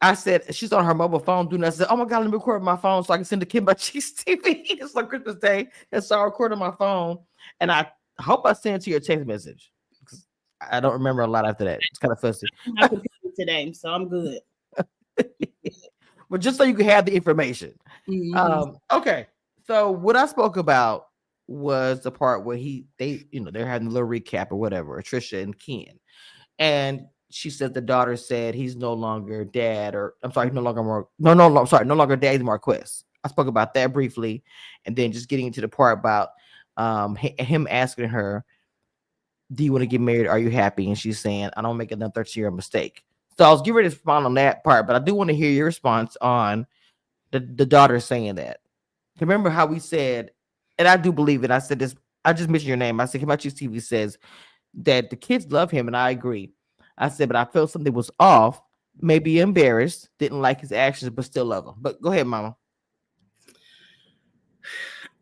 I said she's on her mobile phone doing that. I said, "Oh my god, let me record my phone so I can send the kid my cheese TV." It's like Christmas Day, and so I recorded my phone, and I hope I sent it to your text message because I don't remember a lot after that. It's kind of fussy. My computer today, so I'm good. But just so you can have the information. Mm-hmm. Okay. So what I spoke about was the part where they're having a little recap or whatever, Trisha and Ken. And she said the daughter said he's no longer dad, or I'm sorry, no longer more no, sorry, no longer dad, he's Marquess. I spoke about that briefly, and then just getting into the part about him asking her, "Do you want to get married? Are you happy?" And she's saying, "I don't make another 13-year mistake." So I was getting ready to respond on that part, but I do want to hear your response on the daughter saying that. Remember how we said, and I do believe it. I said this. I just mentioned your name. I said Himachi's TV says that the kids love him, and I agree. I said, but I felt something was off. Maybe embarrassed, didn't like his actions, but still love him. But go ahead, Mama.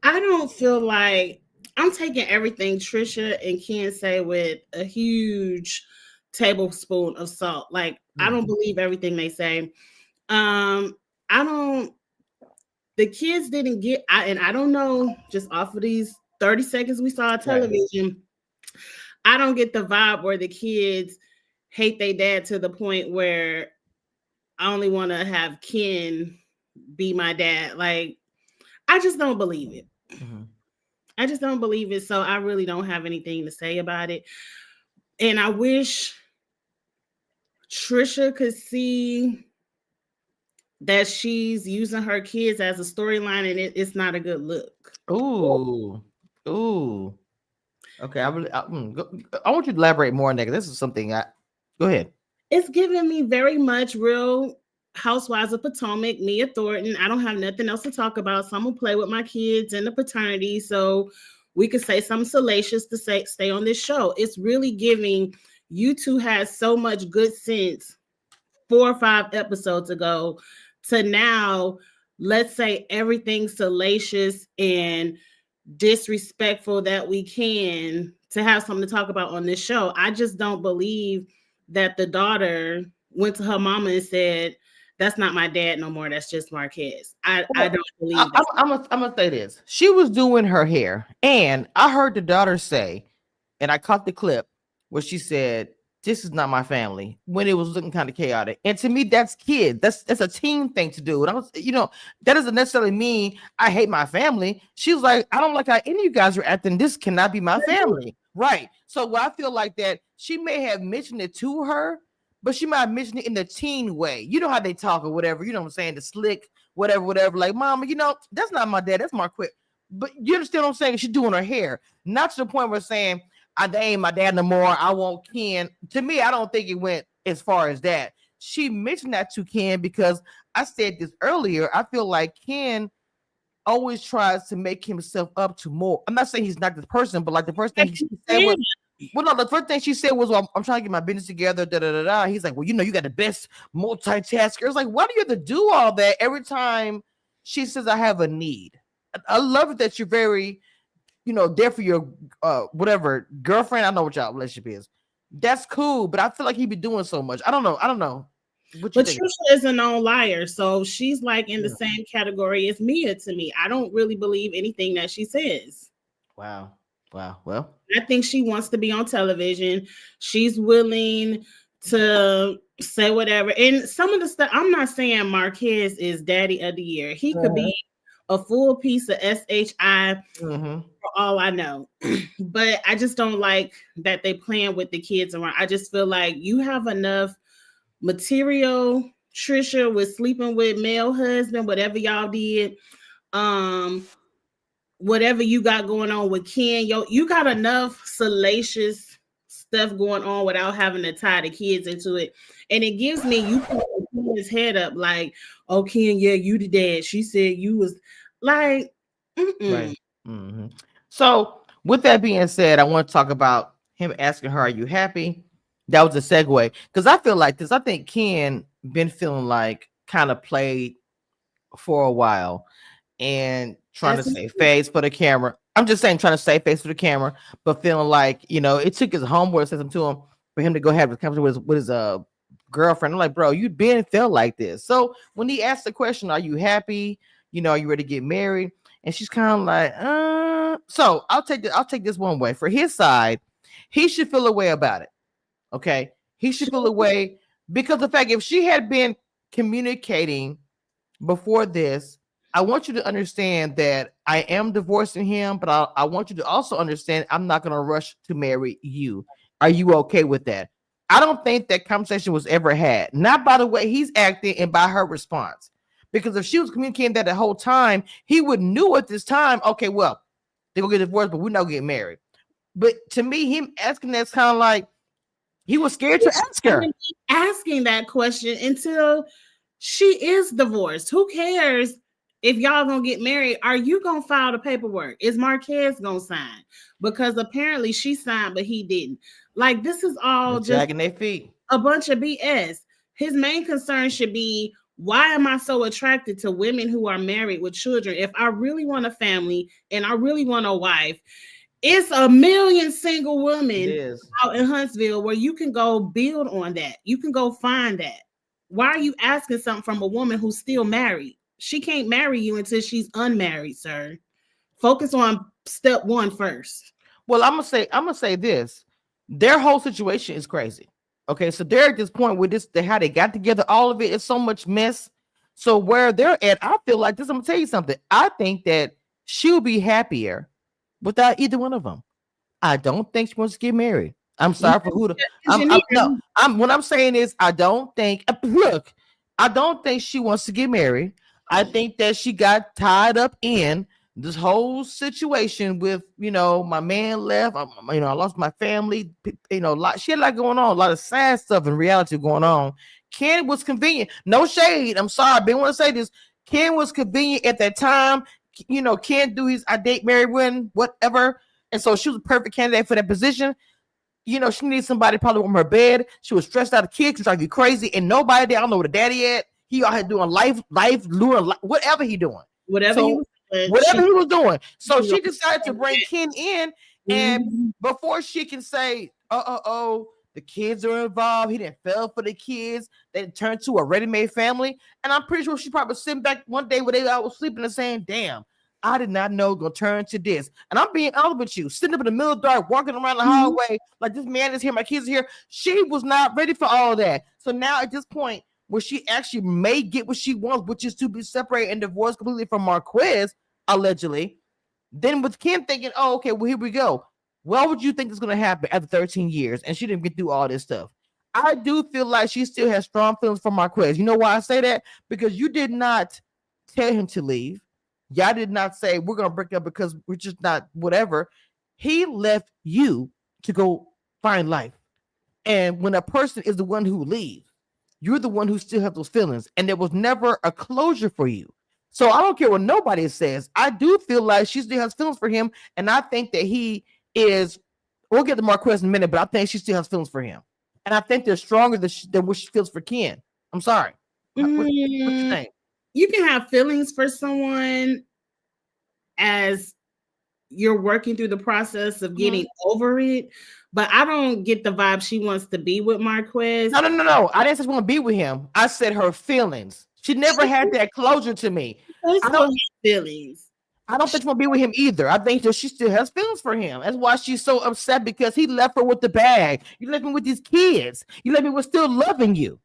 I don't feel like I'm taking everything Trisha and Ken say with a huge tablespoon of salt. Like I don't believe everything they say. I don't. The kids didn't get. I don't know. Just off of these 30 seconds we saw on television, right. I don't get the vibe where the kids hate their dad to the point where I only want to have Ken be my dad. Like I just don't believe it. Mm-hmm. I just don't believe it. So I really don't have anything to say about it. And I wish Trisha could see that she's using her kids as a storyline, and it's not a good look. Ooh. Okay, I want you to elaborate more on that. This is something go ahead. It's giving me very much Real Housewives of Potomac, Mia Thornton. I don't have nothing else to talk about, so I'm gonna play with my kids in the paternity so we could say something salacious to stay on this show. It's really giving. You two had so much good sense 4 or 5 episodes ago to now, let's say everything salacious and disrespectful that we can to have something to talk about on this show. I just don't believe that the daughter went to her mama and said, "That's not my dad no more. That's just Marquez." I don't believe that. I'm gonna say this. She was doing her hair, and I heard the daughter say, and I caught the clip where she said, "This is not my family," when it was looking kind of chaotic. And to me, that's kids. That's a teen thing to do. And I was, that doesn't necessarily mean I hate my family. She was like, "I don't like how any of you guys are acting. This cannot be my family." Right. So I feel like that she may have mentioned it to her, but she might have mentioned it in the teen way. You know how they talk or whatever. You know what I'm saying? The slick, whatever. Like, "Mama, that's not my dad. That's Marquis." But you understand what I'm saying? She's doing her hair. Not to the point where saying, "They ain't my dad no more. I want Ken." To me, I don't think it went as far as that. She mentioned that to Ken because I said this earlier. I feel like Ken always tries to make himself up to more. I'm not saying he's not this person, but like the first thing she said was, the first thing she said was, "Well, I'm trying to get my business together." He's like, "Well, you got the best multitasker." It's like, why do you have to do all that every time she says I have a need? I love it that you're very, there for your whatever girlfriend. I know what y'all relationship is. That's cool, but I feel like he be doing so much. I don't know. But Trisha is a known liar, so she's like in the same category as Mia to me. I don't really believe anything that she says. Wow. Well, I think she wants to be on television. She's willing to say whatever. And some of the stuff, I'm not saying Marquez is daddy of the year. He could be a full piece of SHI for all I know. But I just don't like that they playing with the kids around. I just feel like you have enough material, Trisha, with sleeping with male husband, whatever y'all did. Whatever you got going on with Ken, you got enough salacious stuff going on without having to tie the kids into it. And it gives me, you put his head up like, "Oh, Ken, yeah, you the dad. She said you was like, right." Mm-hmm. So with that being said, I want to talk about him asking her, "Are you happy?" That was a segue because I feel like this. I think Ken been feeling like kind of played for a while and trying to save face for the camera. I'm just saying, trying to save face for the camera, but feeling like, it took his homeboy to say something to him for him to go have a conversation with his girlfriend. I'm like, bro, you been felt like this. So when he asked the question, are you happy? Are you ready to get married? And she's kind of like, So I'll take this one way. For his side, he should feel a way about it. Okay. He should feel a way because the fact if she had been communicating before this, I want you to understand that I am divorcing him, but I want you to also understand I'm not going to rush to marry you. Are you okay with that? I don't think that conversation was ever had. Not by the way he's acting and by her response. Because if she was communicating that the whole time, he would knew at this time, okay, well, they're going to get divorced, but we're not getting married. But to me, him asking that's kind of like he was scared to ask her. Asking that question until she is divorced. Who cares if y'all gonna get married? Are you gonna file the paperwork? Is Marquez gonna sign? Because apparently she signed, but he didn't. Like, this is all just dragging their feet. A bunch of BS. His main concern should be, why am I so attracted to women who are married with children? If I really want a family and I really want a wife, it's a million single women out in Huntsville where you can go build on that. You can go find that. Why are you asking something from a woman who's still married? She can't marry you until she's unmarried, sir. Focus on step one first. Well, I'm gonna say this. Their whole situation is crazy. Okay, so they're at this point with how they got together, all of it is so much mess. So where they're at, I feel like this. I'm gonna tell you something. I think that she'll be happier without either one of them. I don't think she wants to get married. I'm sorry for who what I'm saying is I don't think I don't think she wants to get married. I think that she got tied up in this whole situation with, my man left. I lost my family. She had a lot going on, a lot of sad stuff in reality going on. Ken was convenient. No shade. I'm sorry. I didn't want to say this. Ken was convenient at that time. Ken do his I date Mary Wynn, whatever. And so she was a perfect candidate for that position. She needed somebody probably on her bed. She was stressed out of kids. She was like, you crazy. And nobody there. I don't know where the daddy at. He out here doing life, luring, whatever he doing. Whatever he was doing. So she decided to bring Ken in. And before she can say, the kids are involved. He didn't fail for the kids. They turned to a ready-made family. And I'm pretty sure she probably sitting back one day where they all was sleeping and saying, damn, I did not know gonna turn to this. And I'm being honest with you, sitting up in the middle of the dark, walking around the hallway, like this man is here, my kids are here. She was not ready for all of that. So now at this point, where she actually may get what she wants, which is to be separated and divorced completely from Marquez, allegedly. Then with Kim thinking, oh, okay, well, here we go. What would you think is going to happen after 13 years? And she didn't get through all this stuff. I do feel like she still has strong feelings for Marquez. You know why I say that? Because you did not tell him to leave. Y'all did not say, we're going to break up because we're just not whatever. He left you to go find life. And when a person is the one who leaves, you're the one who still have those feelings. And there was never a closure for you. So I don't care what nobody says. I do feel like she still has feelings for him. And I think that he is, we'll get to Marquez in a minute, but I think she still has feelings for him. And I think they're stronger than what she feels for Ken. I'm sorry. What's your name? You can have feelings for someone as you're working through the process of getting over it. But I don't get the vibe she wants to be with Marquez. No. I didn't say she want to be with him. I said her feelings. She never had that closure to me. I don't have feelings. I don't think she want to be with him either. I think that she still has feelings for him. That's why she's so upset, because he left her with the bag. You left me with these kids. You left me with still loving you.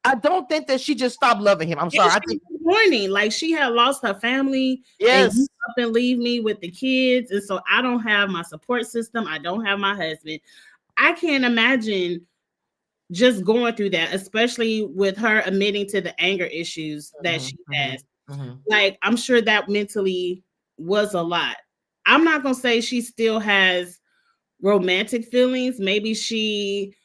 I don't think that she just stopped loving him. I'm sorry. I think warning, like she had lost her family. Yes. And you up and leave me with the kids. And so I don't have my support system. I don't have my husband. I can't imagine just going through that, especially with her admitting to the anger issues that she has. Like, I'm sure that mentally was a lot. I'm not going to say she still has romantic feelings. Maybe she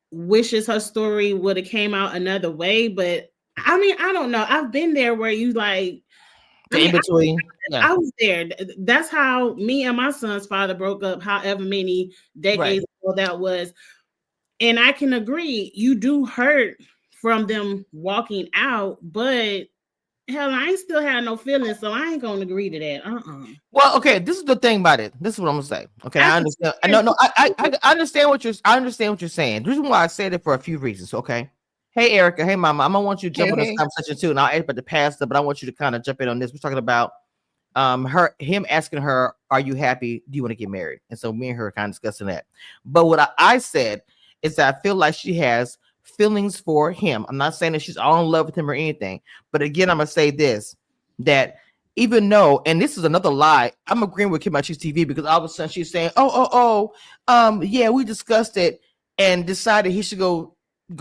wishes her story would have came out another way, but I mean, I don't know. I've been there where you like in between. I was there. That's how me and my son's father broke up, however many decades ago that was. And I can agree, you do hurt from them walking out, but Hell, I ain't still had no feelings, so I ain't gonna agree to that. Well, okay, this is the thing about it. This is what I'm gonna say. Okay, I After understand. I understand what I understand what you're saying. The reason why I said it for a few reasons. Okay. Hey Erica, hey Mama, I'm gonna want you to jump Hey, on this hey. conversation too, and I'll ask about the past, but I want you to kind of jump in on this. We're talking about him asking her, "Are you happy? Do you want to get married?" And so me and her are kind of discussing that. But what I said is that I feel like she has feelings for him. I'm not saying that she's all in love with him or anything, but again, I'm gonna say this that even though, and this is another lie, I'm agreeing with Kim about Cheese TV because all of a sudden she's saying, yeah, we discussed it and decided he should go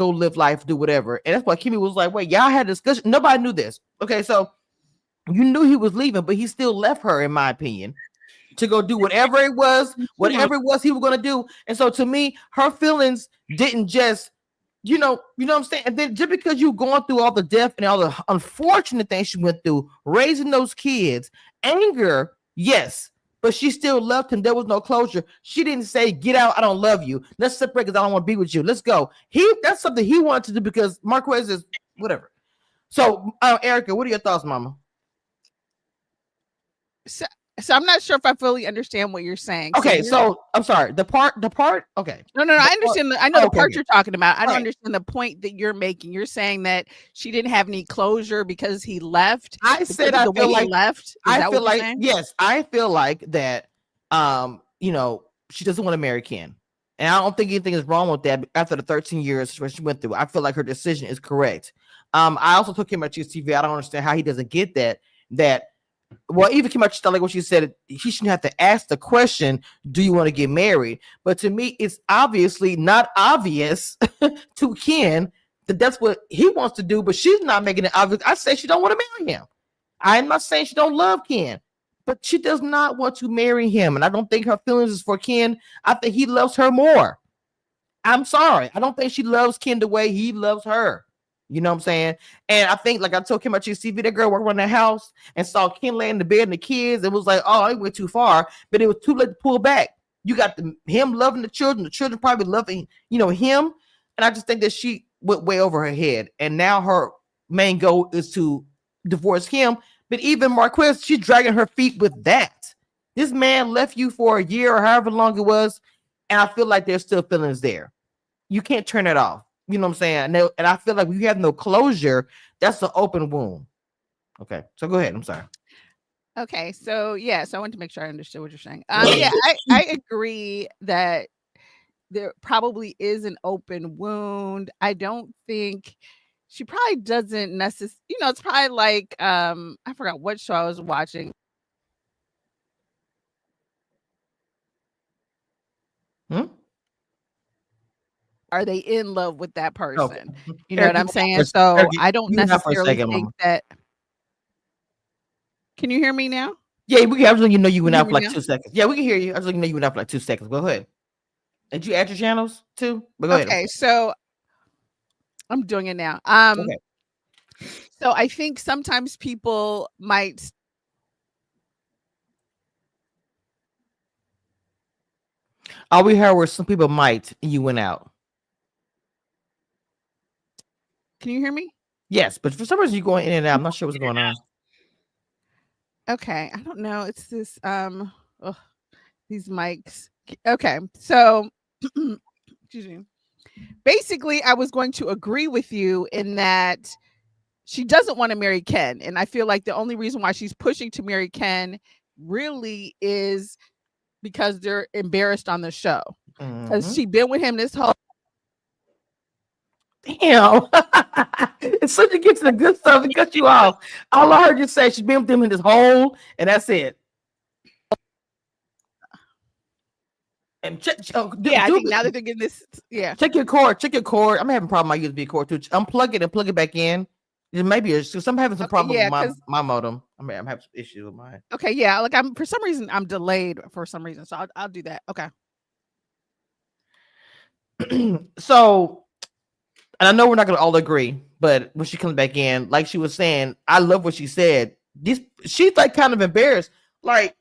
live life, do whatever. And that's why Kimmy was like, wait, y'all had a discussion. Nobody knew this. Okay, so you knew he was leaving, but he still left her, in my opinion, to go do whatever it was he was going to do. And so to me, her feelings didn't just, what I'm saying? And then just because you going through all the death and all the unfortunate things she went through, raising those kids, anger, yes, but she still loved him. There was no closure. She didn't say, get out, I don't love you. Let's separate because I don't want to be with you. Let's go. That's something he wanted to do because Marquez is whatever. So, Erica, what are your thoughts, Mama? So I'm not sure if I fully understand what you're saying. Okay, so I'm sorry. The part. Okay. No. I understand. I know the part okay. You're talking about. I don't understand the point that you're making. You're saying that she didn't have any closure because he left. I said I feel like left. I feel like yes. I feel like that. She doesn't want to marry Ken, and I don't think anything is wrong with that. After the 13 years she went through, I feel like her decision is correct. I also took him at TV. I don't understand how he doesn't get that. Well, even Kim, like what she said, he shouldn't have to ask the question, do you want to get married? But to me, it's obviously not obvious to Ken that that's what he wants to do, but she's not making it obvious. I say she don't want to marry him. I'm not saying she don't love Ken, but she does not want to marry him. And I don't think her feelings is for Ken. I think he loves her more. I'm sorry. I don't think she loves Ken the way he loves her. You know what I'm saying? And I think, like I told Kim about TV, that girl worked around the house and saw Ken laying in the bed and the kids and was like, oh, it went too far, but it was too late to pull back. You got him loving the children probably loving, him. And I just think that she went way over her head. And now her main goal is to divorce him. But even Marquez, she's dragging her feet with that. This man left you for a year or however long it was. And I feel like there's still feelings there. You can't turn it off. You know what I'm saying? And I feel like when you have no closure, that's an open wound. Okay, so go ahead. I'm sorry. Okay, so I want to make sure I understood what you're saying. I agree that there probably is an open wound. I don't think she probably doesn't necessarily. It's probably like I forgot what show I was watching. Are they in love with that person? Okay. You know Eric, what I'm saying? So Eric, I don't necessarily think that. Can you hear me now? Yeah, we can absolutely you went out for like 2 seconds. Yeah, we can hear you. I just you went out for like 2 seconds. Go ahead. Did you add your channels too? But go ahead. Okay, so I'm doing it now. Okay. So I think sometimes people might. All we heard were some people might, and you went out. Can you hear me? Yes, but for some reason you're going in and out. I'm not sure what's going on. Okay, I don't know. It's this these mics. Okay, so excuse me. Basically, I was going to agree with you in that she doesn't want to marry Ken, and I feel like the only reason why she's pushing to marry Ken really is because they're embarrassed on the show. Because she's been with him this whole. Damn. As soon as you get to the good stuff, it cuts you off. All I heard you say, she's been with him in this hole, and that's it. And I think now that they're getting this, check your cord. I'm having a problem with my USB cord too. Unplug it and plug it back in. It maybe I'm having some problems with my modem. I'm having some issues with mine. Okay, yeah, like I'm for some reason I'm delayed for some reason, so I'll do that. Okay. So, and I know we're not going to all agree, but when she comes back in, like she was saying, I love what she said. She's like kind of embarrassed. Like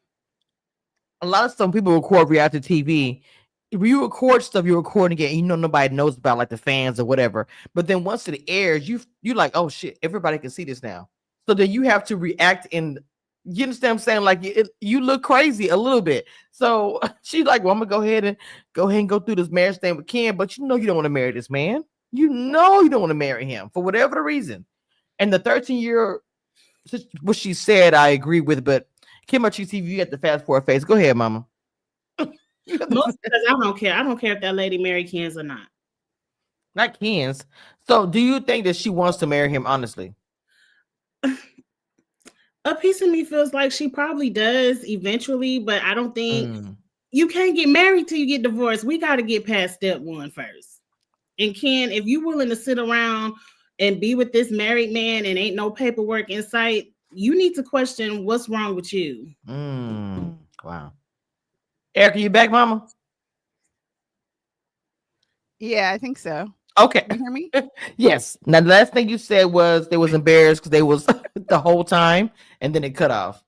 a lot of some people record reality TV. If you record stuff, you're recording it, and nobody knows about, like the fans or whatever. But then once it airs, you like, oh shit, everybody can see this now. So then you have to react in. You understand what I'm saying? Like you look crazy a little bit. So she's like, "Well, I'm gonna go ahead and go through this marriage thing with Ken, but you know you don't want to marry this man. You know you don't want to marry him for whatever the reason." And the 13-year, what she said, I agree with. But Kim TV, you got the fast forward face. Go ahead, Mama. Most because I don't care. I don't care if that lady married Ken's or not. Not Ken's. So, do you think that she wants to marry him? Honestly, a piece of me feels like she probably does eventually, but I don't think you can't get married till you get divorced. We got to get past step one first. And Ken, if you're willing to sit around and be with this married man and ain't no paperwork in sight, you need to question what's wrong with you. Wow. Erica, you back, Mama? Yeah, I think so. Okay. You hear me? Yes. Now, the last thing you said was they was embarrassed because they was the whole time, and then it cut off.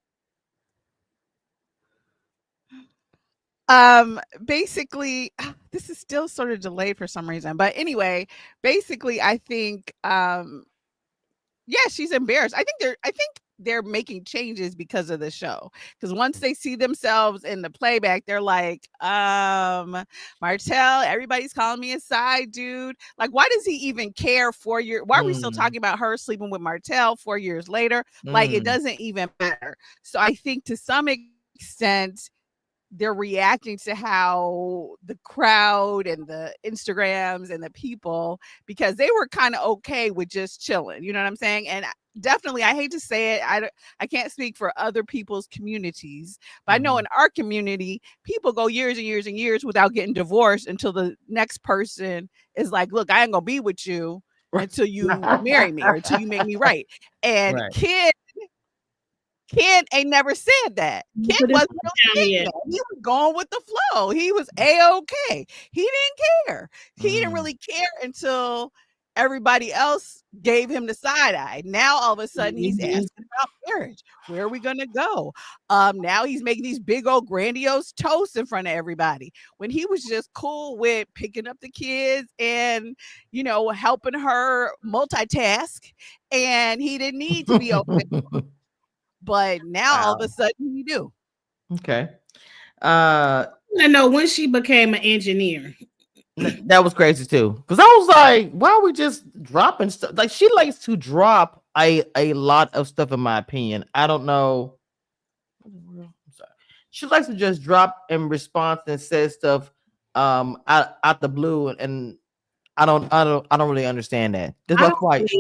Basically, this is still sort of delayed for some reason, but anyway, basically, I think, yeah, she's embarrassed. I think they're making changes because of the show. Because once they see themselves in the playback, they're like, Martel, everybody's calling me a side dude. Like, why does he even care 4 years? Why are we still talking about her sleeping with Martel 4 years later? Like, it doesn't even matter. So I think to some extent, they're reacting to how the crowd and the Instagrams and the people, because they were kind of okay with just chilling. You know what I'm saying? And definitely, I hate to say it, I can't speak for other people's communities, but I know in our community, people go years and years and years without getting divorced until the next person is like, look, I ain't gonna be with you until you marry me or until you make me right. And Ken ain't never said that. Ken wasn't really that. He was going with the flow. He was A-okay. He didn't care. He didn't really care until everybody else gave him the side eye. Now all of a sudden he's asking about marriage. Where are we gonna go? Now he's making these big old grandiose toasts in front of everybody when he was just cool with picking up the kids and, you know, helping her multitask, and he didn't need to be open. But now all of a sudden you do. Okay. I know when she became an engineer. That was crazy too. Because I was like, why are we just dropping stuff? Like, she likes to drop a lot of stuff, in my opinion. I don't know. She likes to just drop in response and say stuff out the blue, and I don't really understand that. That's my point.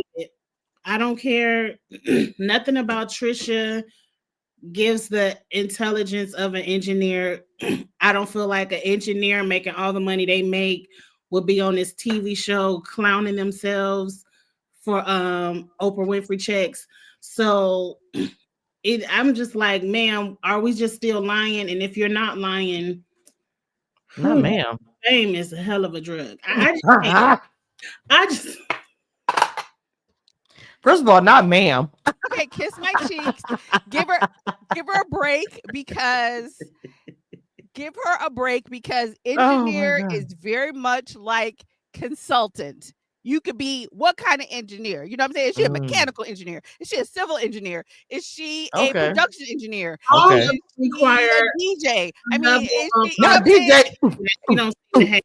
I don't care nothing about Trisha gives the intelligence of an engineer. I don't feel like an engineer making all the money they make will be on this TV show clowning themselves for Oprah Winfrey checks. So I'm just like, ma'am, are we just still lying? And if you're not lying, not ma'am. Fame is a hell of a drug. I just First of all, not ma'am. Okay, kiss my cheeks. Give her a break because engineer is very much like consultant. You could be what kind of engineer? You know what I'm saying? Is she a mechanical engineer? Is she a civil engineer? Is she a production engineer? Okay. Is she a DJ? I mean, is she, not DJ. You don't see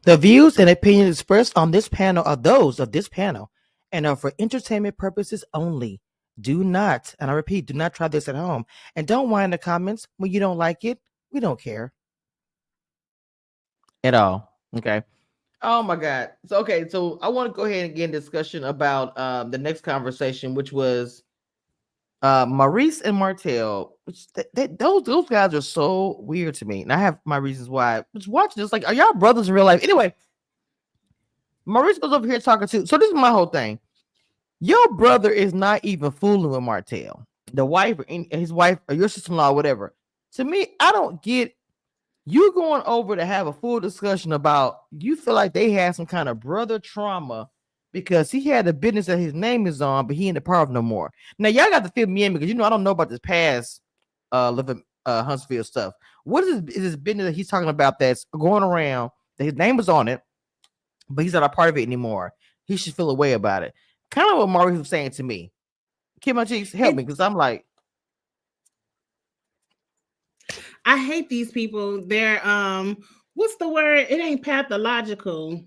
The views and opinions expressed on this panel are those of this panel and are for entertainment purposes only. Do not, and I repeat, do not try this at home. And don't whine in the comments when you don't like it. We don't care at all. Okay. Oh my God. So I want to go ahead and get in discussion about the next conversation, which was Maurice and Martel. Which those guys are so weird to me, and I have my reasons why. I was watching this, like, are y'all brothers in real life? Anyway, Maurice goes over here talking to. So this is my whole thing. Your brother is not even fooling with Martel, the wife, or his wife, or your sister-in-law, or whatever. To me, I don't get you going over to have a full discussion about you feel like they had some kind of brother trauma because he had a business that his name is on, but he ain't a part of no more. Now, y'all got to fill me in because, you know, I don't know about this past living Huntsville stuff. What is this business that he's talking about that's going around that his name is on it? but he's not a part of it anymore. He should feel a way about it. Kind of what Maurice was saying to me. Kim my cheeks, help It, me, because I'm like, I hate these people. They're what's the word? It ain't pathological.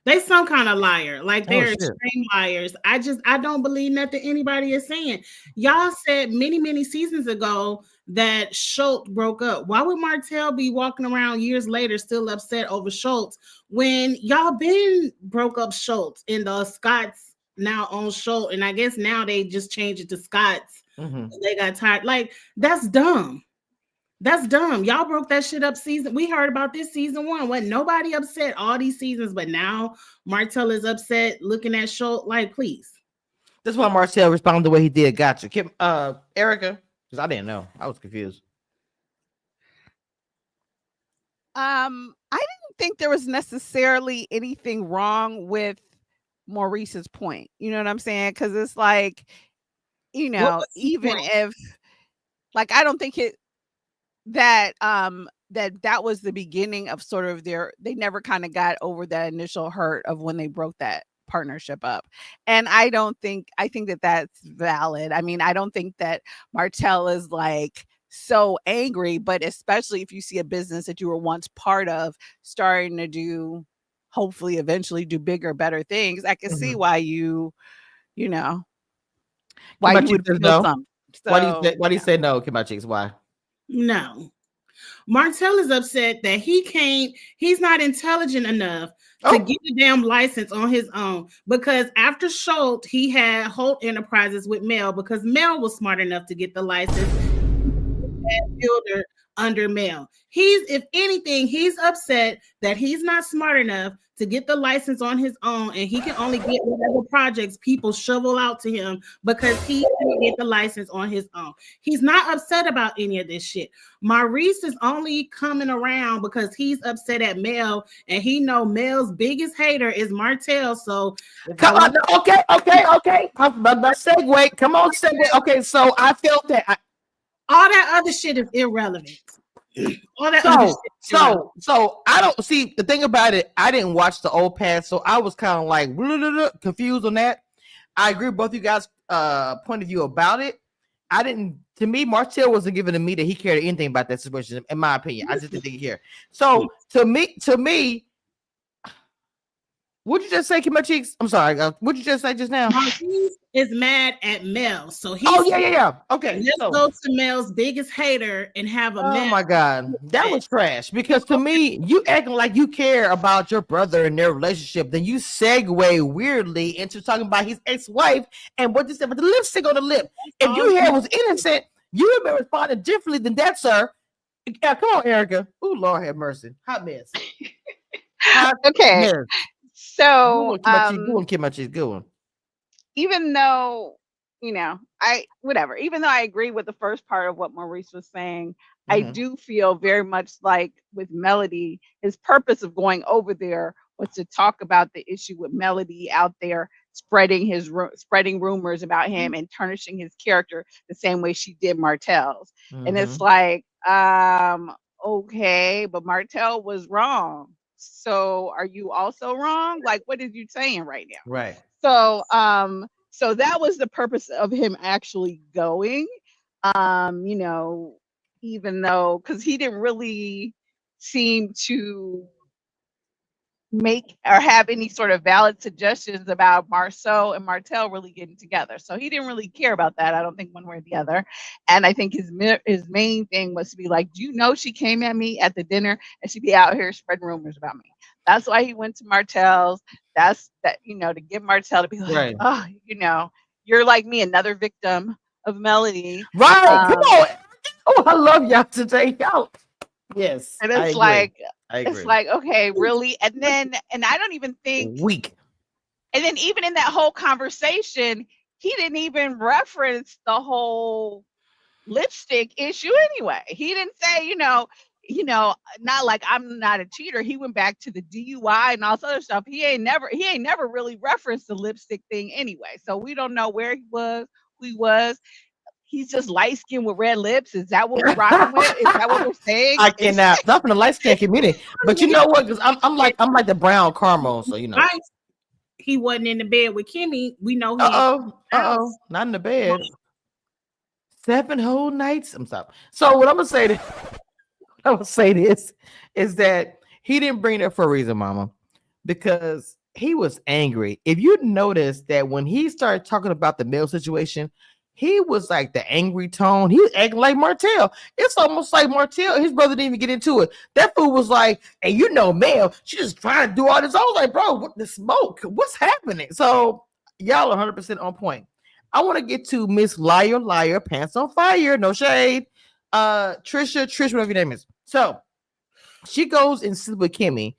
They some kind of liar. Like oh they're shit. extreme liars. I don't believe nothing anybody is saying. Y'all said many seasons ago that Schultz broke up. Why would Martell be walking around years later still upset over Schultz when y'all been broke up Schultz and the Scots now own Schultz, and I guess now they just changed it to Scots. Mm-hmm. They got tired. Like that's dumb. That's dumb. Y'all broke that shit up season. We heard about this season one. Wasn't nobody upset all these seasons, but now Martell is upset looking at Schultz. Like, please. That's why Marcel responded the way he did. Gotcha. Kim, Erica, because I didn't know. I was confused. I didn't think there was necessarily anything wrong with Maurice's point. You know what I'm saying? Because it's like, What was his even point? if, like, I don't think it that that was the beginning of sort of they never kind of got over that initial hurt of when they broke that partnership up. And I think that that's valid. I mean, I don't think that Martell is like so angry, but especially if you see a business that you were once part of starting to do, hopefully eventually do bigger, better things, I can see Mm-hmm. why you know Kim why my you cheeks would says feel no. something. So Why do you say no, Kim my cheeks? Why? No. Martell is upset that he's not intelligent enough to Oh. get a damn license on his own because after Schultz, he had Holt Enterprises with Mel because Mel was smart enough to get the license builder under Mel. If anything, he's upset that he's not smart enough to get the license on his own and he can only get whatever projects people shovel out to him because he can get the license on his own. He's not upset about any of this shit. Maurice is only coming around because he's upset at Mel and he know Mel's biggest hater is Martell. So if I Come on. want No, okay. But segue. Come on, segue. Okay, so I felt that. all that other shit is irrelevant. All that other shit So, is irrelevant. so I don't see the thing about it. I didn't watch the old past, so I was kind of like confused on that. I agree with both you guys' point of view about it. I didn't. To me, Martell wasn't giving to me that he cared anything about that situation. In my opinion, I just didn't think he cared. So to me, what'd you just say, Kim Cheeks? I'm sorry. What'd you just say just now? Maurice is mad at Mel. So Oh he's yeah. Okay, let's so go to Mel's biggest hater and have a oh Mel. my god, that was trash. Because to me, you acting like you care about your brother and their relationship, then you segue weirdly into talking about his ex-wife and what you said with the lipstick on the lip. If All your hair was innocent, you would have been responding differently than that, sir. Yeah, come on, Erica. Oh Lord have mercy. Hot mess. Hot okay, mess. Good so one, Kim Cheese. Good one, Kim Cheese. Good one. even though I whatever, even though I agree with the first part of what Maurice was saying, I Mm-hmm. do feel very much like with Melody, his purpose of going over there was to talk about the issue with Melody out there spreading rumors about him and tarnishing his character the same way she did Martell's. And it's Mm-hmm. like, okay, but Martell was wrong. So are you also wrong? Like, what is you saying right now? Right. So so that was the purpose of him actually going. You know, even though because he didn't really seem to make or have any sort of valid suggestions about Marceau and Martel really getting together. So he didn't really care about that. I don't think one way or the other. And I think his main thing was to be like, do you know she came at me at the dinner and she'd be out here spreading rumors about me. That's why he went to Martel's. That's that, to get Martel to be like, Right. oh, you're like me, another victim of Melody. Right. Come on. Oh, I love y'all today. Y'all. Yes, And I agree. I it's agree. like, okay, really? And I don't even think Weak. And then even in that whole conversation, he didn't even reference the whole lipstick issue anyway. He didn't say, not like I'm not a cheater. He went back to the DUI and all this other stuff. He ain't never really referenced the lipstick thing anyway. So we don't know where he was, who he was. he's just light skinned with red lips? Is that what we're rocking with? Is that what we're saying? I cannot. Not from the light skin community, but you know what? Because I'm like the brown caramel, so you know. Right. He wasn't in the bed with Kimmy. We know he. Not in the bed. 7 whole nights. I'm sorry. So what I'm gonna say to I would say this is that he didn't bring it for a reason, Mama, because he was angry. If you notice that when he started talking about the mail situation, he was like the angry tone. He was acting like Martell. It's almost like Martell and his brother didn't even get into it. That fool was like, "And you know, Mel, she just trying to do all this." I was like, "Bro, what the smoke? What's happening?" So y'all 100% on point. I want to get to Miss Liar, Pants on Fire. No shade. Trish, whatever your name is. So she goes and sleeps with Kimmy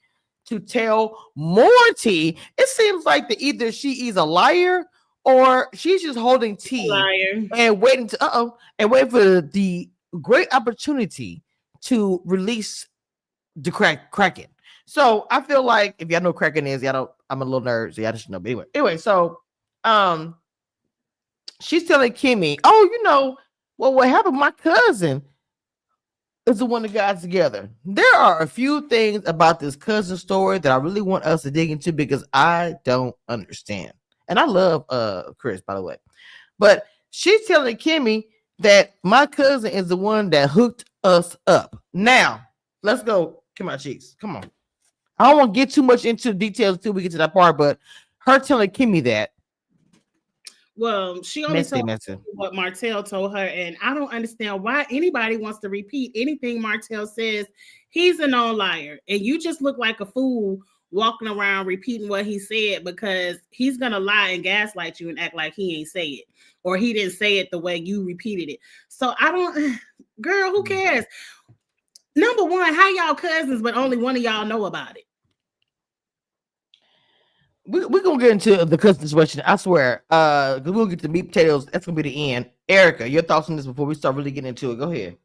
to tell Morty. It seems like that either she is a liar or she's just holding tea and waiting to and wait for the great opportunity to release the Kraken. So I feel like if y'all know Kraken is, y'all don't. I'm a little nerd, so y'all just know. But anyway, so she's telling Kimmy, "Oh, you know, well, what happened? My cousin is the one that got us together." There are a few things about this cousin story that I really want us to dig into because I don't understand. And I love Chris, by the way. But she's telling Kimmy that my cousin is the one that hooked us up. Now, let's go. Come on, cheeks. Come on. I don't want to get too much into the details until we get to that part, but her telling Kimmy that. Well, she only told what Martell told her, and I don't understand why anybody wants to repeat anything Martell says. He's a known liar, and you just look like a fool walking around repeating what he said because he's gonna lie and gaslight you and act like he ain't say it or he didn't say it the way you repeated it. So I don't, girl, who cares? Number one, how y'all cousins, but only one of y'all know about it? We're gonna get into the cousin situation. I swear. We'll get to meat potatoes. That's gonna be the end. Erica, your thoughts on this before we start really getting into it. Go ahead.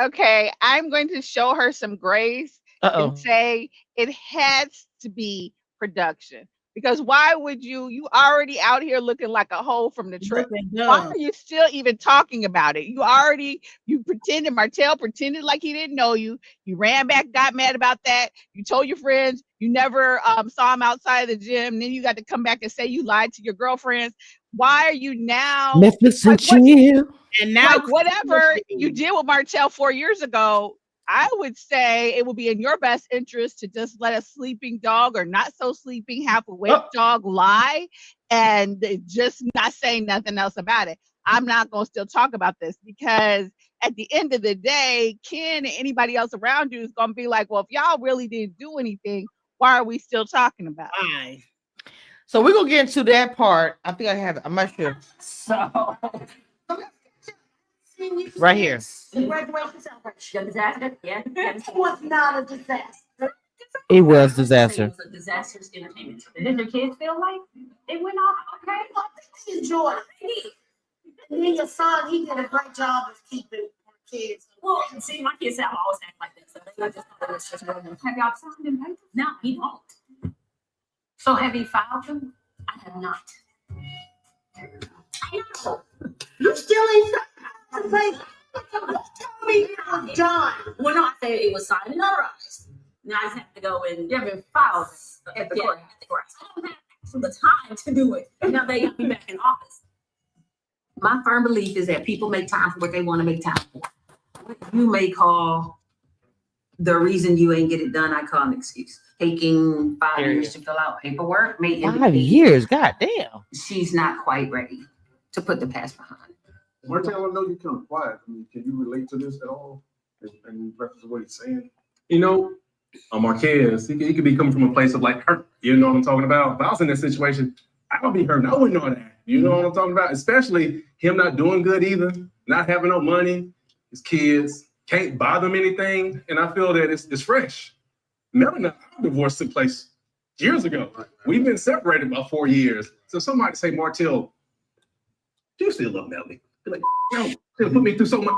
Okay, I'm going to show her some grace and say it has to be production. Because why would you already out here looking like a hoe from the trip? Why are you still even talking about it? You pretended, Martell pretended like he didn't know you. You ran back, got mad about that. You told your friends you never saw him outside of the gym. And then you got to come back and say you lied to your girlfriends. Why are you now? Netflix and chill. And now, like, whatever you did with Martell 4 years ago, I would say it would be in your best interest to just let a sleeping dog or not so sleeping, half awake dog lie and just not say nothing else about it. I'm not going to still talk about this because at the end of the day, Ken and anybody else around you is going to be like, well, if y'all really didn't do anything, why are we still talking about it? So we're going to get into that part. I think I have it. I'm not sure. So... right here. Graduation celebration. Disaster? Yeah. It was not a disaster. It was disaster. It was a disastrous entertainment. Did your kids feel like it went off okay? Well, they enjoyed it. And then your son, he did a great job of keeping kids. Well, see, my kids have always act like that. So they just thought it was just have y'all signed them papers? No, he won't. So have you filed them? I have not. I know. You still ain't. Tell me it was done. Well, no, I said it was signed and notarized. Now I just have to go and file at the court. I don't have the time to do it. Now they got me back in office. My firm belief is that people make time for what they want to make time for. What you may call the reason you ain't get it done, I call an excuse. Taking 5 years to fill out paperwork. 5 years, goddamn. She's not quite ready to put the past behind. Martell, I know you kind of quiet. I mean, can you relate to this at all? In reference to what he's saying? You know, Marquez, he could be coming from a place of like hurt. You know what I'm talking about? If I was in that situation, I would be hurt. I wouldn't know that. You know what I'm talking about? Especially him not doing good either, not having no money, his kids, can't buy them anything. And I feel that it's fresh. Mel and our divorce took place years ago. We've been separated about 4 years. So somebody say, Martell, do you still love Melly? Like, yo, they put me through so much.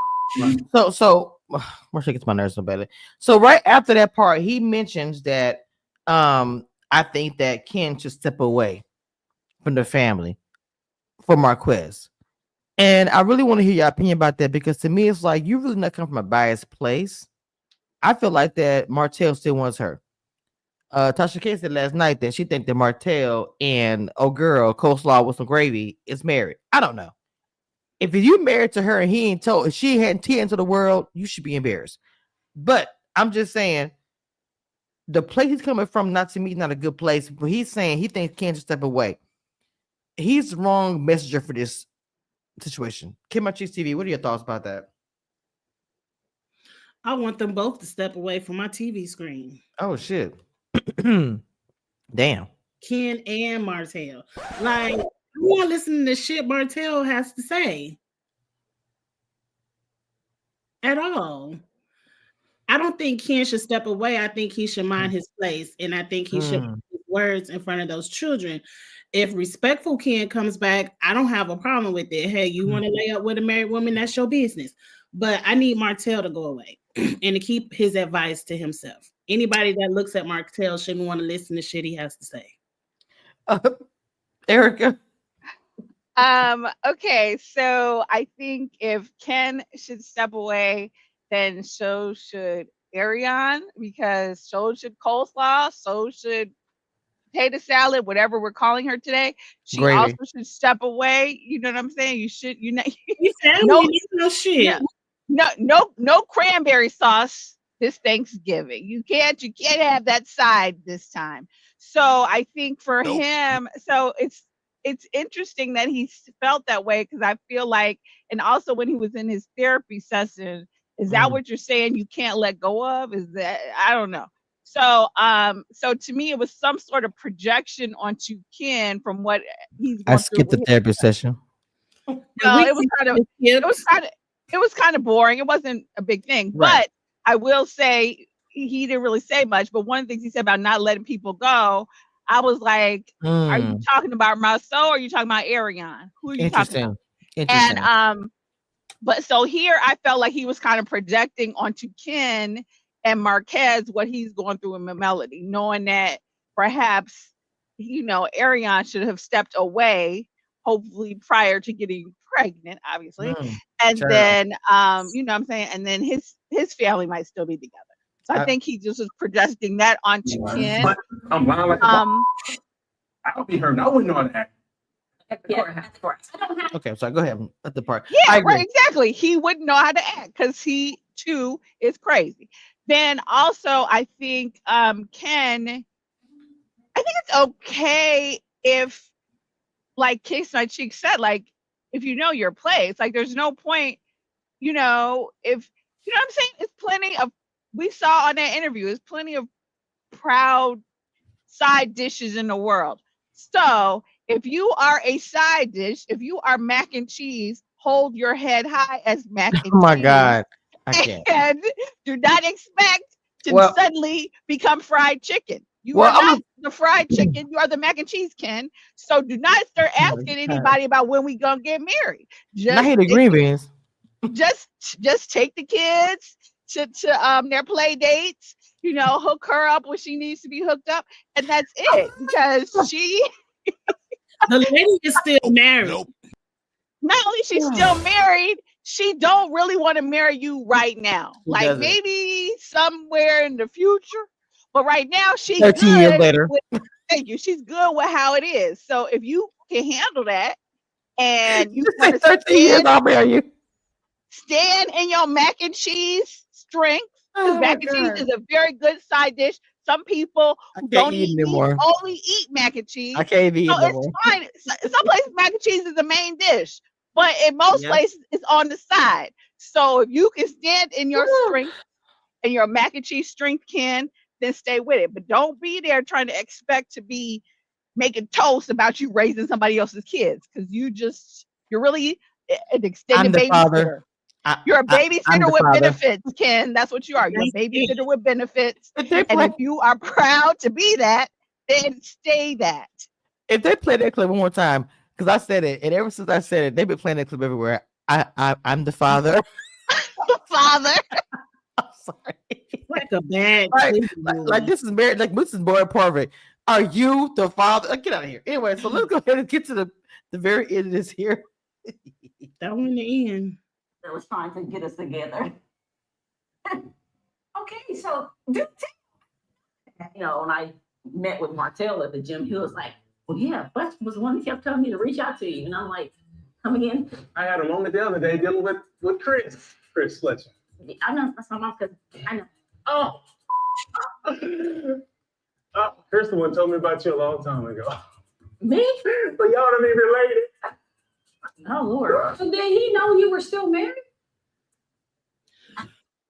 So Marcia gets my nerves so badly. So right after that part, he mentions that I think that Ken should step away from the family for Marquez. And I really want to hear your opinion about that because to me, it's like you really not come from a biased place. I feel like that Martell still wants her. Tasha K said last night that she think that Martell and girl coleslaw with some gravy is married. I don't know. If you married to her and he ain't told, if she hadn't tea into the world, you should be embarrassed. But I'm just saying, the place he's coming from, not to me, not a good place. But he's saying he thinks Ken should step away. He's the wrong messenger for this situation. Kim Cheese TV, what are your thoughts about that? I want them both to step away from my TV screen. Oh shit. Damn. Ken and Martell. Like, I want to listen to shit Martell has to say. At all. I don't think Ken should step away. I think he should mind his place. And I think he should put his words in front of those children. If respectful Ken comes back, I don't have a problem with it. Hey, you want to lay up with a married woman? That's your business. But I need Martell to go away and to keep his advice to himself. Anybody that looks at Martell shouldn't want to listen to shit he has to say. Erica. Okay, so I think if Ken should step away, then so should Ariane, because so should coleslaw, so should potato salad, whatever we're calling her today. She Gravy. also should step away. You know what I'm saying? You should, you know, no shit. no cranberry sauce this Thanksgiving. You can't have that side this time. So I think for him, so it's interesting that he felt that way, because I feel like, and also when he was in his therapy session, is that what you're saying you can't let go of? Is that, I don't know. So so to me it was some sort of projection onto Ken from what he's going I skipped the therapy session. No, it was kind of boring. It wasn't a big thing. Right. But I will say he didn't really say much. But one of the things he said about not letting people go, I was like, are you talking about Marceau or are you talking about Ariane? Who are you talking about? Interesting. And but so here I felt like he was kind of projecting onto Ken and Marquez what he's going through in Melody, knowing that perhaps, you know, Ariane should have stepped away, hopefully prior to getting pregnant, obviously. And then you know what I'm saying, and then his family might still be together. So I think he just was projecting that onto Ken. But I'm lying like I'll be hurt. I wouldn't know how to act. Okay, so go ahead at the part. Yeah, right, exactly. He wouldn't know how to act because he too is crazy. Then also I think Ken, I think it's okay if, like Kiss My Cheek said, like if you know your place, like there's no point, you know, if you know what I'm saying, it's plenty of, we saw on that interview, there's plenty of proud side dishes in the world. So if you are a side dish, if you are mac and cheese, hold your head high as mac and cheese. Oh my God. I can't. And do not expect to suddenly become fried chicken. You are not the fried chicken. You are the mac and cheese, Ken. So do not start asking anybody about when we gonna get married. I hate the green beans. Just take the kids to their play dates. You know, hook her up when she needs to be hooked up, and that's it. Because the lady is still married. Not only she's still married, she don't really want to marry you right now. Like maybe somewhere in the future, but right now she's 13 years later. Thank you. She's good with how it is. So if you can handle that, and you want to 13 years, I'll marry you. Stand in your mac and cheese strength. Mac and cheese is a very good side dish. Some people who don't eat meat only eat mac and cheese. I can't eat so it's fine. Some places mac and cheese is the main dish, but in most places it's on the side. So if you can stand in your strength and your mac and cheese strength, Ken, then stay with it. But don't be there trying to expect to be making toast about you raising somebody else's kids, because you're really an extended babysitter. You're a babysitter with benefits, Ken. That's what you are. You're a babysitter with benefits. And if you are proud to be that, then stay that. If they play that clip one more time, because I said it, and ever since I said it, they've been playing that clip everywhere. I'm the father. Father. I'm sorry. Like a bad like this is married, like this is more perfect. Are you the father? Get out of here. Anyway, so let's go ahead and get to the very end of this here. That one in the end. That was trying to get us together. Okay, so do when I met with Martel at the gym, he was like, "Well, yeah, Fletcher was the one who kept telling me to reach out to you," and I'm like, "Come again?" I had a moment the other day dealing with Chris Fletcher. I know that's my mom because I know. Oh. Chris the one told me about you a long time ago. Me? But y'all don't be related. Oh Lord! So did he know you were still married?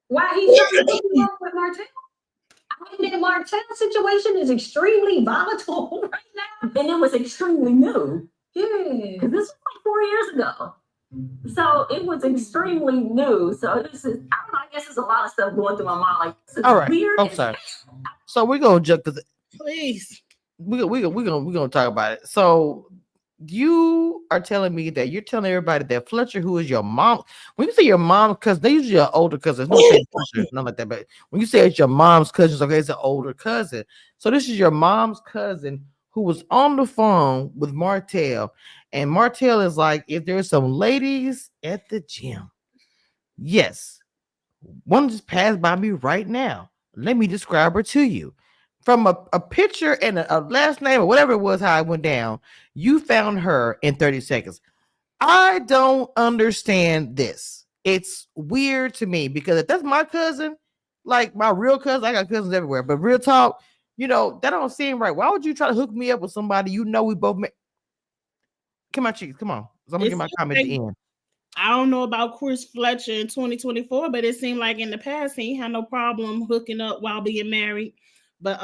Why he's trying to hook you up with Martel? I mean, the Martel situation is extremely volatile right now, and it was extremely new. Yeah, because this was like 4 years ago. So it was extremely new. So this is, I don't know, I guess there's a lot of stuff going through my mind. Like, this is All right. weird. I'm sorry. So we're gonna jump because Please. we're gonna talk about it. So you are telling me that you're telling everybody that Fletcher, who is your mom, when you say your mom, because they usually are older cousins, no saying Fletcher, not like that, but when you say it's your mom's cousin, okay, it's an older cousin. So this is your mom's cousin who was on the phone with Martel, and Martel is like, if there's some ladies at the gym, yes, one just passed by me right now. Let me describe her to you. From a picture and a last name or whatever it was, how it went down, you found her in 30 seconds. I don't understand this. It's weird to me because if that's my cousin, like my real cousin, I got cousins everywhere, but real talk, that don't seem right. Why would you try to hook me up with somebody we both met? Come on, cheeks, come on. So I'm gonna get my comment at the end. I don't know about Chris Fletcher in 2024, but it seemed like in the past he had no problem hooking up while being married. But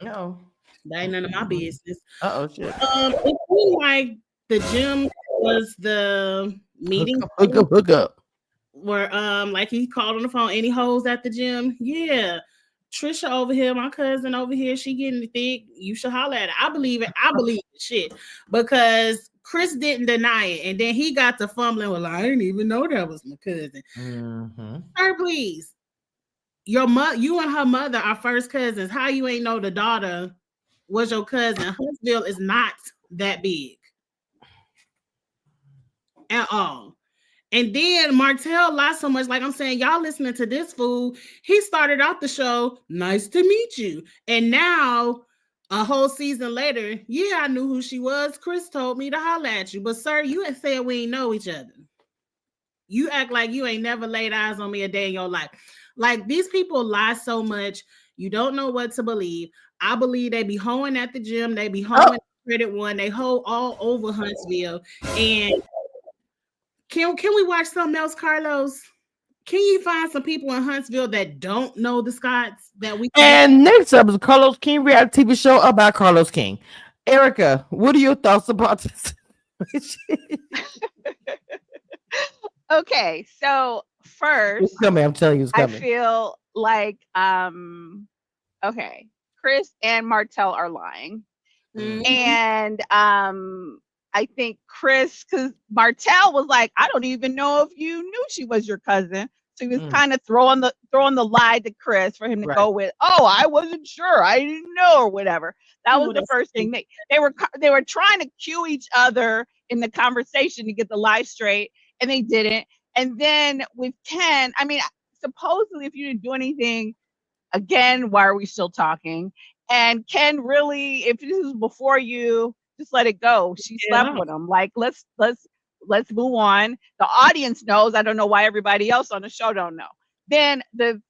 no, that ain't none of my business. Shit. It seemed like the gym was the meeting. Hook up. Where like he called on the phone, any hoes at the gym? Yeah. Trisha over here, my cousin over here, she getting thick. You should holler at her. I believe it. I believe the shit because Chris didn't deny it, and then he got to fumbling. Well, I didn't even know that was my cousin. Mm-hmm. Sir, please, you and her mother are first cousins. How you ain't know the daughter was your cousin? Huntsville is not that big at all. And then Martel lied so much. Like I'm saying, y'all listening to this fool. He started out the show, nice to meet you. And now, a whole season later, yeah, I knew who she was. Chris told me to holler at you. But sir, you ain't said we ain't know each other. You act like you ain't never laid eyes on me a day in your life. Like these people lie so much. You don't know what to believe. I believe they be hoeing at the gym. They be hoeing at Credit One. They hoe all over Huntsville. And Can we watch something else, Carlos? Can you find some people in Huntsville that don't know the Scotts that we can? And next up is Carlos King reality TV show about Carlos King. Erica, what are your thoughts about this? Okay, so first, it's coming. I'm telling you, it's I coming. feel like okay, Chris and Martel are lying. Mhm. And I think Chris, because Martel was like, I don't even know if you knew she was your cousin. So he was kind of throwing the lie to Chris for him to go with, oh, I wasn't sure, I didn't know, or whatever. That was the first thing. They were trying to cue each other in the conversation to get the lie straight, and they didn't. And then with Ken, I mean, supposedly if you didn't do anything, again, why are we still talking? And Ken really, if this is before you, just let it go. She slept with him. Like, let's move on. The audience knows. I don't know why everybody else on the show don't know. Then the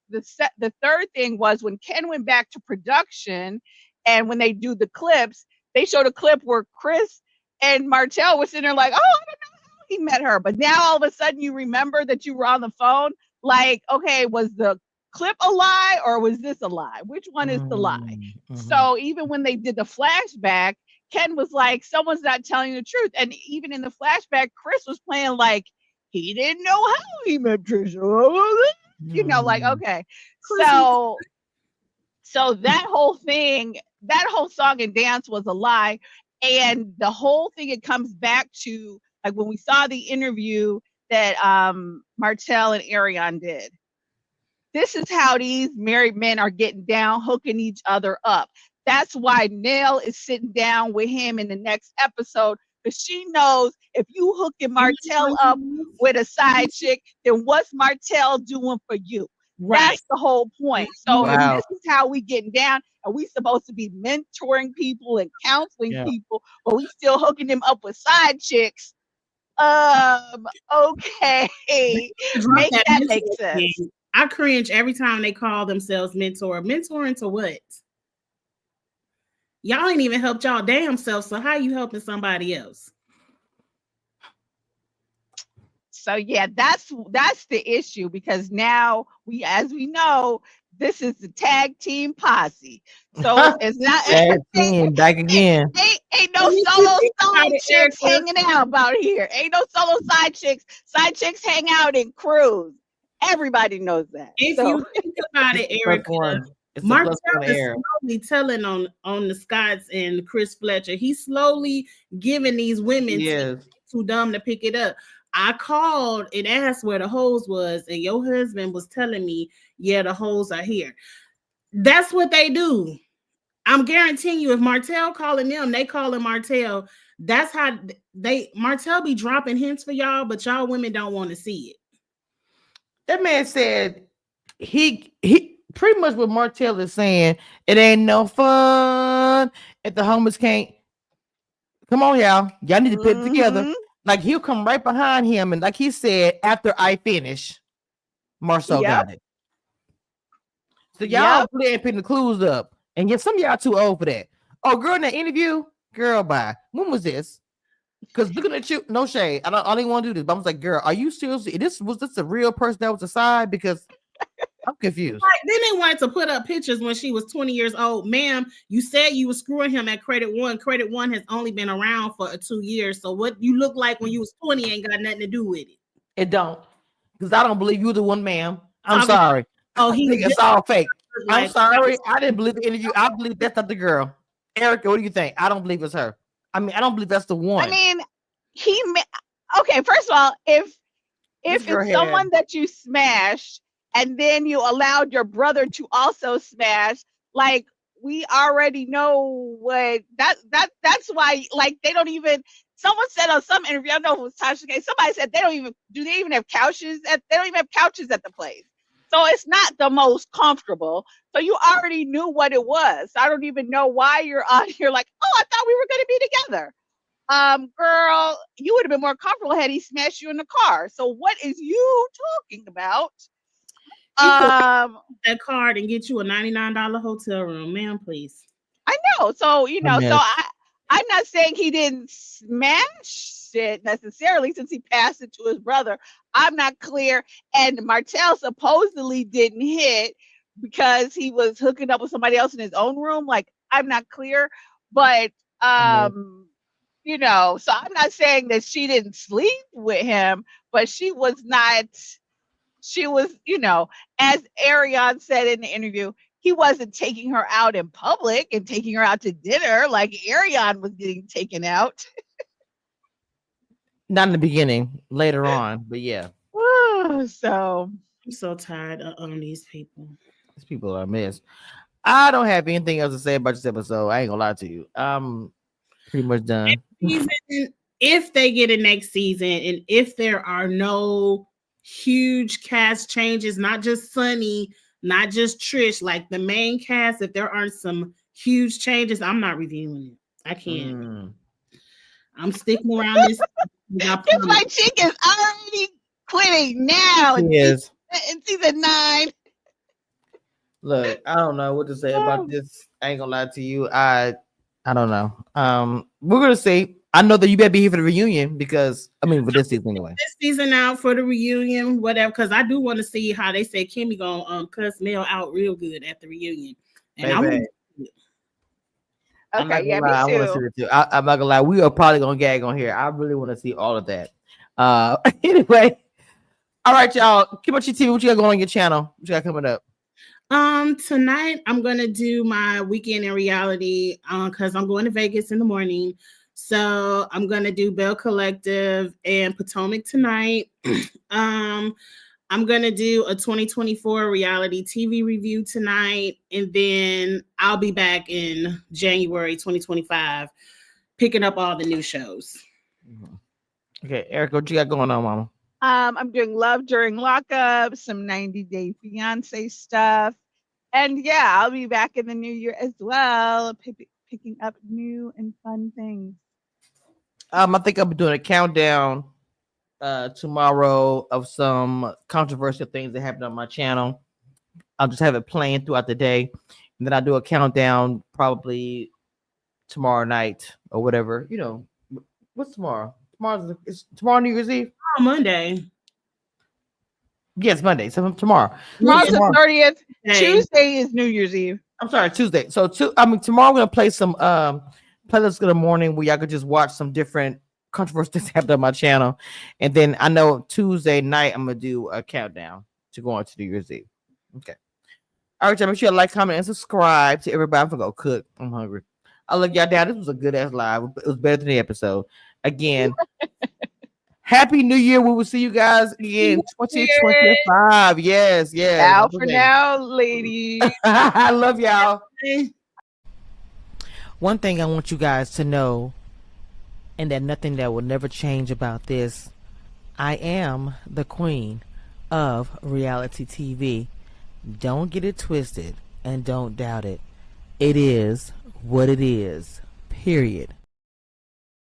third thing was when Ken went back to production, and when they do the clips, they showed a clip where Chris and Martel was sitting there like, oh, I don't know how he met her. But now all of a sudden you remember that you were on the phone. Like, okay, was the clip a lie or was this a lie? Which one is the lie? Mm-hmm. So even when they did the flashback, Ken was like, someone's not telling the truth. And even in the flashback, Chris was playing like he didn't know how he met Trisha. You know, like, okay. So that whole thing, that whole song and dance was a lie. And the whole thing, it comes back to like when we saw the interview that Martel and Ariane did. This is how these married men are getting down, hooking each other up. That's why Nell is sitting down with him in the next episode, because she knows if you hooking Martell up with a side chick, then what's Martell doing for you? Right. That's the whole point. So if Wow. this is how we getting down, and we supposed to be mentoring people and counseling Yeah. people, but we still hooking them up with side chicks. Okay, Drop make that mentor make sense. thing. I cringe every time they call themselves mentor. Mentoring to what? Y'all ain't even helped y'all damn self. So how you helping somebody else? So yeah, that's the issue, because now as we know, this is the tag team posse. So it's not Tag team back again. ain't no When you solo think about it, chicks Erica, hanging out out here. Ain't no solo side chicks. Side chicks hang out in crews. Everybody knows that. if So you think about it, Plus Erica, one. It's a Martell plus one is air. slowly telling on the Scotts and Chris Fletcher. He's slowly giving these women Yes. too dumb to pick it up. I called and asked where the hose was, and your husband was telling me, yeah, the hoes are here. That's what they do. I'm guaranteeing you, if Martell calling them, they calling Martell. That's how Martell be dropping hints for y'all, but y'all women don't want to see it. That man said he pretty much what Martell is saying. It ain't no fun if the homies can't. Come on, y'all. Y'all need to put it together. mhm. Like he'll come right behind him, and like he said, after I finish, Marcel Yep. got it. So y'all really ain't putting the clues up, and yet some of y'all too old for that. Oh, girl, in that interview, girl, bye. When was this? Because looking at you, no shade. I don't even want to do this, but I was like, girl, are you seriously? Was this a real person that was aside? Because I'm confused. Like, then they wanted to put up pictures when she was 20 years old. Ma'am, you said you were screwing him at Credit One. Credit One has only been around for 2 years. So what you look like when you was 20 ain't got nothing to do with it. It don't. Because I don't believe you the one, ma'am. I'm Talking- sorry. Oh, I think it's all fake. I'm like, sorry. I didn't believe the interview. I believe that's not the girl. Erica, what do you think? I don't believe it's her. I mean, I don't believe that's the one. I mean, okay, first of all, if This girl it's had- someone that you smashed and then you allowed your brother to also smash, like, we already know what that's why, like, they don't even, someone said on some interview, I don't know if it was Tasha K, somebody said they don't even have couches at the place. So it's not the most comfortable. So you already knew what it was. I don't even know why you're on here like, oh, I thought we were going to be together. Girl, you would have been more comfortable had he smashed you in the car. So what is you talking about? that card and get you a $99 hotel room, ma'am, please. I know. So, mess. I'm not saying he didn't smash it necessarily since he passed it to his brother. I'm not clear. And Martell supposedly didn't hit because he was hooking up with somebody else in his own room. Like, I'm not clear. But so I'm not saying that she didn't sleep with him, but she was, as Ariane said in the interview, he wasn't taking her out in public and taking her out to dinner like Ariane was getting taken out. Not in the beginning, later on, but yeah. So I'm so tired of these people. These people are a mess. I don't have anything else to say about this episode. I ain't gonna lie to you. I'm pretty much done. If they get a next season, and if there are no huge cast changes, not just Sunny, not just Trish, like the main cast, if there aren't some huge changes, I'm not reviewing it. I can't. I'm sticking around this. Because my chick is already quitting now. She is. In season 9. Look, I don't know what to say about this. I ain't gonna lie to you. I don't know. We're gonna see. I know that you better be here for the reunion because for this season anyway. This season out for the reunion, whatever. Because I do want to see how they say Kimmy gonna cuss Mel out real good at the reunion. And Okay, yeah, me I want to too. see it too. I'm not gonna lie. We are probably gonna gag on here. I really want to see all of that. Anyway, all right, y'all. Kimochi TV, what you got going on your channel? What you got coming up? Tonight I'm gonna do my weekend in reality because I'm going to Vegas in the morning. So I'm gonna do Bell Collective and Potomac tonight. I'm gonna do a 2024 reality TV review tonight, and then I'll be back in January 2025 picking up all the new shows. Okay, Erica, what you got going on, Mama? I'm doing Love During Lockup, some 90 Day Fiance stuff. And yeah, I'll be back in the new year as well, picking up new and fun things. I think I'll be doing a countdown tomorrow of some controversial things that happened on my channel. I'll just have it playing throughout the day, and then I'll do a countdown probably tomorrow night or whatever. You know, what's tomorrow? Is tomorrow New Year's Eve? On Monday. Yes, Monday. So tomorrow. Tomorrow's the 30th. Hey. Tuesday is New Year's Eve. I'm sorry, Tuesday. So tomorrow I'm gonna play some playlist in the morning where y'all could just watch some different controversial things happen on my channel. And then I know Tuesday night I'm gonna do a countdown to go on to New Year's Eve. Okay. All right, y'all. Make sure you like, comment, and subscribe to everybody. I'm gonna go cook. I'm hungry. I love y'all down. This was a good ass live. It was better than the episode. Again, Happy New Year. We will see you guys again 2025. Yes, yes. Ciao for now, ladies. I love y'all. One thing I want you guys to know, and that nothing that will never change about this, I am the queen of reality TV. Don't get it twisted and don't doubt it. It is what it is. Period.